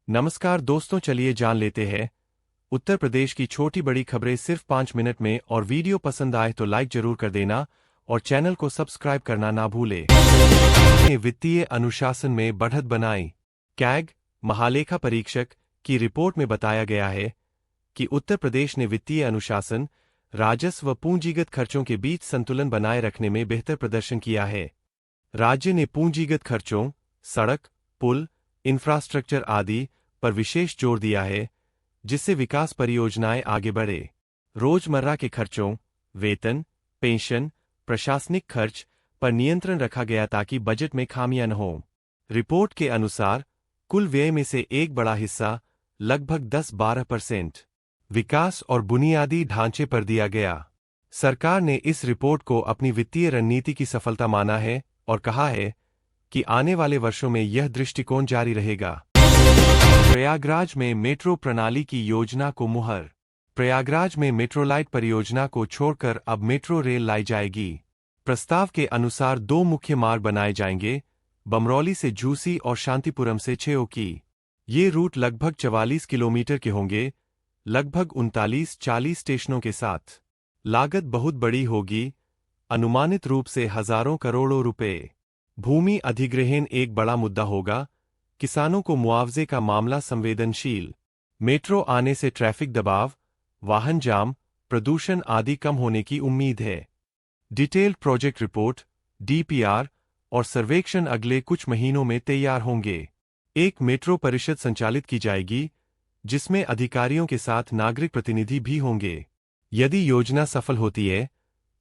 नमस्कार दोस्तों, चलिए जान लेते हैं उत्तर प्रदेश की छोटी बड़ी खबरें सिर्फ 5 मिनट में। और वीडियो पसंद आए तो लाइक जरूर कर देना और चैनल को सब्सक्राइब करना ना भूले। वित्तीय अनुशासन में बढ़त बनाई। कैग महालेखा परीक्षक की रिपोर्ट में बताया गया है कि उत्तर प्रदेश ने वित्तीय अनुशासन, राजस्व व पूंजीगत खर्चों के बीच संतुलन बनाए रखने में बेहतर प्रदर्शन किया है। राज्य ने पूंजीगत खर्चों, सड़क, पुल, इंफ्रास्ट्रक्चर आदि पर विशेष जोर दिया है, जिससे विकास परियोजनाएं आगे बढ़े। रोजमर्रा के खर्चों, वेतन, पेंशन, प्रशासनिक खर्च पर नियंत्रण रखा गया ताकि बजट में खामियां न हों। रिपोर्ट के अनुसार कुल व्यय में से एक बड़ा हिस्सा, लगभग 10-12%, विकास और बुनियादी ढांचे पर दिया गया। सरकार ने इस रिपोर्ट को अपनी वित्तीय रणनीति की सफलता माना है और कहा है कि आने वाले वर्षों में यह दृष्टिकोण जारी रहेगा। प्रयागराज में मेट्रो प्रणाली की योजना को मुहर। प्रयागराज में मेट्रोलाइट परियोजना को छोड़कर अब मेट्रो रेल लाई जाएगी। प्रस्ताव के अनुसार 2 मुख्य मार्ग बनाए जाएंगे, बमरौली से झूसी और शांतिपुरम से छेओ की। ये रूट लगभग 44 किलोमीटर के होंगे, लगभग 39-40 स्टेशनों के साथ। लागत बहुत बड़ी होगी, अनुमानित रूप से हजारों करोड़ों रुपए। भूमि अधिग्रहण एक बड़ा मुद्दा होगा। किसानों को मुआवजे का मामला संवेदनशील। मेट्रो आने से ट्रैफिक दबाव, वाहन जाम, प्रदूषण आदि कम होने की उम्मीद है। डिटेल्ड प्रोजेक्ट रिपोर्ट, डीपीआर और सर्वेक्षण अगले कुछ महीनों में तैयार होंगे। एक मेट्रो परिषद संचालित की जाएगी, जिसमें अधिकारियों के साथ नागरिक प्रतिनिधि भी होंगे। यदि योजना सफल होती है,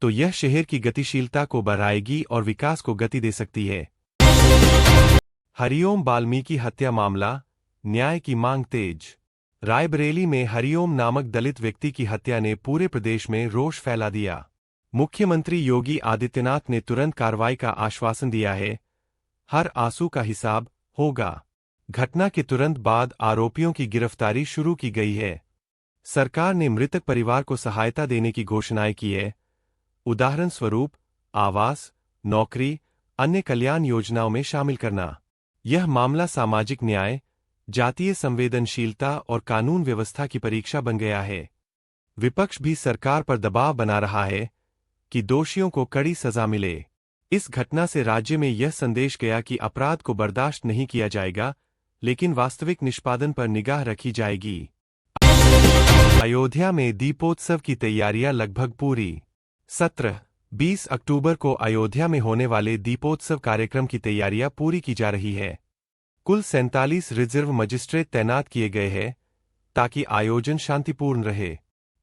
तो यह शहर की गतिशीलता को बढ़ाएगी और विकास को गति दे सकती है। हरिओम वाल्मीकि हत्या मामला, न्याय की मांग तेज। रायबरेली में हरिओम नामक दलित व्यक्ति की हत्या ने पूरे प्रदेश में रोष फैला दिया। मुख्यमंत्री योगी आदित्यनाथ ने तुरंत कार्रवाई का आश्वासन दिया है। हर आंसू का हिसाब होगा। घटना के तुरंत बाद आरोपियों की गिरफ्तारी शुरू की गई है। सरकार ने मृतक परिवार को सहायता देने की घोषणाएं की है। उदाहरण स्वरूप आवास, नौकरी, अन्य कल्याण योजनाओं में शामिल करना। यह मामला सामाजिक न्याय, जातीय संवेदनशीलता और कानून व्यवस्था की परीक्षा बन गया है। विपक्ष भी सरकार पर दबाव बना रहा है कि दोषियों को कड़ी सजा मिले। इस घटना से राज्य में यह संदेश गया कि अपराध को बर्दाश्त नहीं किया जाएगा, लेकिन वास्तविक निष्पादन पर निगाह रखी जाएगी। अयोध्या में दीपोत्सव की तैयारियां लगभग पूरी। 17-20 अक्टूबर को अयोध्या में होने वाले दीपोत्सव कार्यक्रम की तैयारियां पूरी की जा रही है। कुल 47 रिजर्व मजिस्ट्रेट तैनात किए गए हैं ताकि आयोजन शांतिपूर्ण रहे।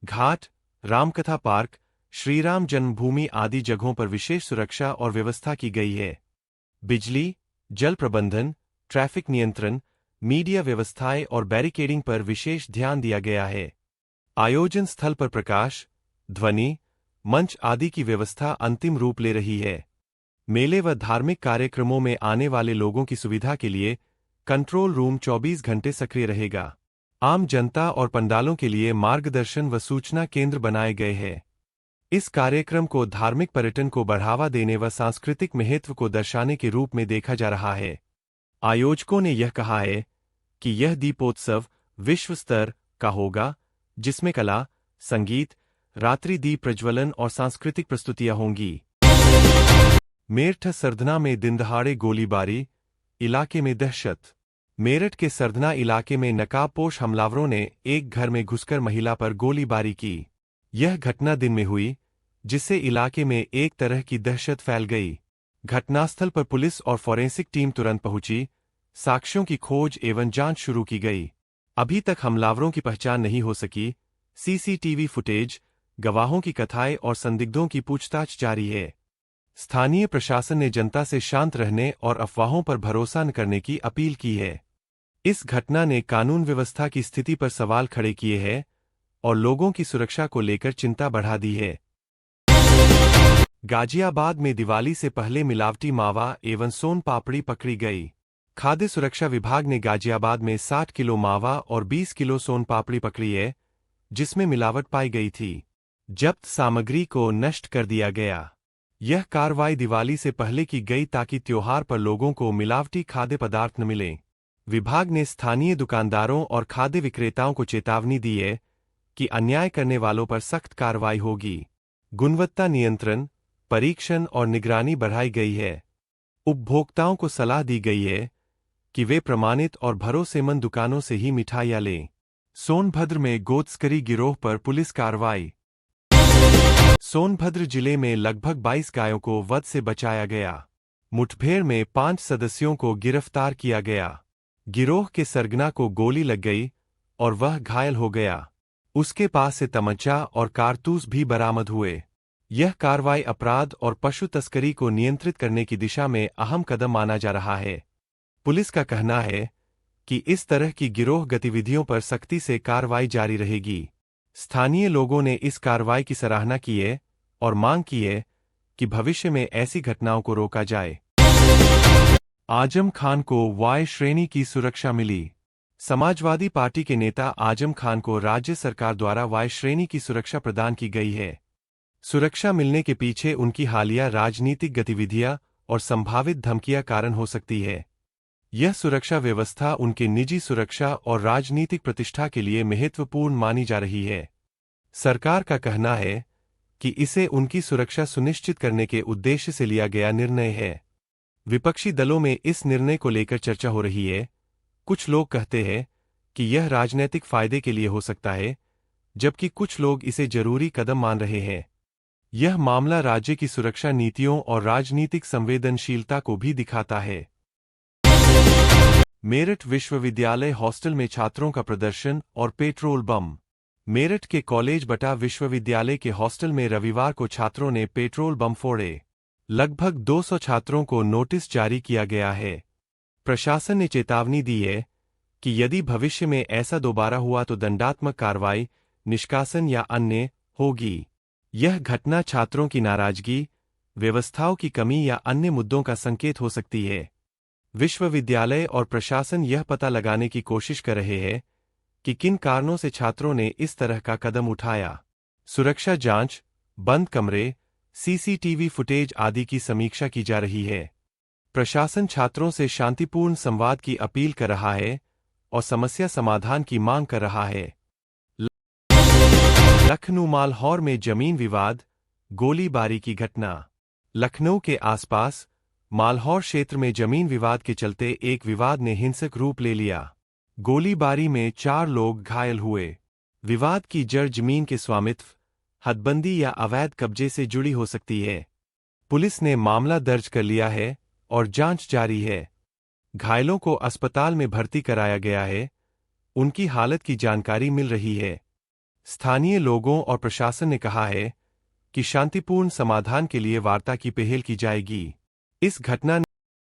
घाट, रामकथा पार्क, श्रीराम जन्मभूमि आदि जगहों पर विशेष सुरक्षा और व्यवस्था की गई है। बिजली, जल प्रबंधन, ट्रैफिक नियंत्रण, मीडिया व्यवस्थाएं और बैरिकेडिंग पर विशेष ध्यान दिया गया है। आयोजन स्थल पर प्रकाश, ध्वनि, मंच आदि की व्यवस्था अंतिम रूप ले रही है। मेले व धार्मिक कार्यक्रमों में आने वाले लोगों की सुविधा के लिए कंट्रोल रूम 24 घंटे सक्रिय रहेगा। आम जनता और पंडालों के लिए मार्गदर्शन व सूचना केंद्र बनाए गए हैं। इस कार्यक्रम को धार्मिक पर्यटन को बढ़ावा देने व सांस्कृतिक महत्व को दर्शाने के रूप में देखा जा रहा है। आयोजकों ने यह कहा है कि यह दीपोत्सव विश्व स्तर का होगा, जिसमें कला, संगीत, रात्रि दीप प्रज्वलन और सांस्कृतिक प्रस्तुतियां होंगी। मेरठ सरधना में दिनदहाड़े गोलीबारी, इलाके में दहशत। मेरठ के सरधना इलाके में नकाबपोश हमलावरों ने एक घर में घुसकर महिला पर गोलीबारी की। यह घटना दिन में हुई, जिससे इलाके में एक तरह की दहशत फैल गई। घटनास्थल पर पुलिस और फॉरेंसिक टीम तुरंत पहुंची। साक्ष्यों की खोज एवं जांच शुरू की गई। अभी तक हमलावरों की पहचान नहीं हो सकी। सीसीटीवी फुटेज, गवाहों की कथाएं और संदिग्धों की पूछताछ जारी है। स्थानीय प्रशासन ने जनता से शांत रहने और अफवाहों पर भरोसा न करने की अपील की है। इस घटना ने कानून व्यवस्था की स्थिति पर सवाल खड़े किए हैं और लोगों की सुरक्षा को लेकर चिंता बढ़ा दी है। गाजियाबाद में दिवाली से पहले मिलावटी मावा एवं सोन पापड़ी पकड़ी गई। खाद्य सुरक्षा विभाग ने गाजियाबाद में 60 किलो मावा और 20 किलो सोन पापड़ी पकड़ी है, जिसमें मिलावट पाई गई थी। जब्त सामग्री को नष्ट कर दिया गया। यह कार्रवाई दिवाली से पहले की गई ताकि त्योहार पर लोगों को मिलावटी खाद्य पदार्थ न मिलें। विभाग ने स्थानीय दुकानदारों और खाद्य विक्रेताओं को चेतावनी दी है कि अन्याय करने वालों पर सख्त कार्रवाई होगी। गुणवत्ता नियंत्रण, परीक्षण और निगरानी बढ़ाई गई है। उपभोक्ताओं को सलाह दी गई है कि वे प्रमाणित और भरोसेमंद दुकानों से ही मिठाइयां लें। सोनभद्र में गोतस्करी गिरोह पर पुलिस कार्रवाई। सोनभद्र जिले में लगभग 22 गायों को वध से बचाया गया। मुठभेड़ में 5 सदस्यों को गिरफ्तार किया गया। गिरोह के सरगना को गोली लग गई और वह घायल हो गया। उसके पास से तमंचा और कारतूस भी बरामद हुए। यह कार्रवाई अपराध और पशु तस्करी को नियंत्रित करने की दिशा में अहम कदम माना जा रहा है। पुलिस का कहना है कि इस तरह की गिरोह गतिविधियों पर सख्ती से कार्रवाई जारी रहेगी। स्थानीय लोगों ने इस कार्रवाई की सराहना की है और मांग की है कि भविष्य में ऐसी घटनाओं को रोका जाए। आजम खान को वाई श्रेणी की सुरक्षा मिली। समाजवादी पार्टी के नेता आजम खान को राज्य सरकार द्वारा वाई श्रेणी की सुरक्षा प्रदान की गई है। सुरक्षा मिलने के पीछे उनकी हालिया राजनीतिक गतिविधियां और संभावित धमकियां कारण हो सकती है। यह सुरक्षा व्यवस्था उनके निजी सुरक्षा और राजनीतिक प्रतिष्ठा के लिए महत्वपूर्ण मानी जा रही है। सरकार का कहना है कि इसे उनकी सुरक्षा सुनिश्चित करने के उद्देश्य से लिया गया निर्णय है। विपक्षी दलों में इस निर्णय को लेकर चर्चा हो रही है। कुछ लोग कहते हैं कि यह राजनीतिक फायदे के लिए हो सकता है, जबकि कुछ लोग इसे जरूरी कदम मान रहे हैं। यह मामला राज्य की सुरक्षा नीतियों और राजनीतिक संवेदनशीलता को भी दिखाता है। मेरठ विश्वविद्यालय हॉस्टल में छात्रों का प्रदर्शन और पेट्रोल बम। मेरठ के कॉलेज बटा विश्वविद्यालय के हॉस्टल में रविवार को छात्रों ने पेट्रोल बम फोड़े। लगभग 200 छात्रों को नोटिस जारी किया गया है। प्रशासन ने चेतावनी दी है कि यदि भविष्य में ऐसा दोबारा हुआ तो दंडात्मक कार्रवाई, निष्कासन या अन्य होगी। यह घटना छात्रों की नाराजगी, व्यवस्थाओं की कमी या अन्य मुद्दों का संकेत हो सकती है। विश्वविद्यालय और प्रशासन यह पता लगाने की कोशिश कर रहे हैं कि किन कारणों से छात्रों ने इस तरह का कदम उठाया। सुरक्षा जांच, बंद कमरे, सीसीटीवी फुटेज आदि की समीक्षा की जा रही है। प्रशासन छात्रों से शांतिपूर्ण संवाद की अपील कर रहा है और समस्या समाधान की मांग कर रहा है। लखनऊ मालहौर में जमीन विवाद, गोलीबारी की घटना। लखनऊ के आसपास मालहौर क्षेत्र में जमीन विवाद के चलते एक विवाद ने हिंसक रूप ले लिया। गोलीबारी में 4 लोग घायल हुए। विवाद की जड़ जमीन के स्वामित्व, हदबंदी या अवैध कब्जे से जुड़ी हो सकती है। पुलिस ने मामला दर्ज कर लिया है और जांच जारी है। घायलों को अस्पताल में भर्ती कराया गया है। उनकी हालत की जानकारी मिल रही है। स्थानीय लोगों और प्रशासन ने कहा है कि शांतिपूर्ण समाधान के लिए वार्ता की पहल की जाएगी। इस घटना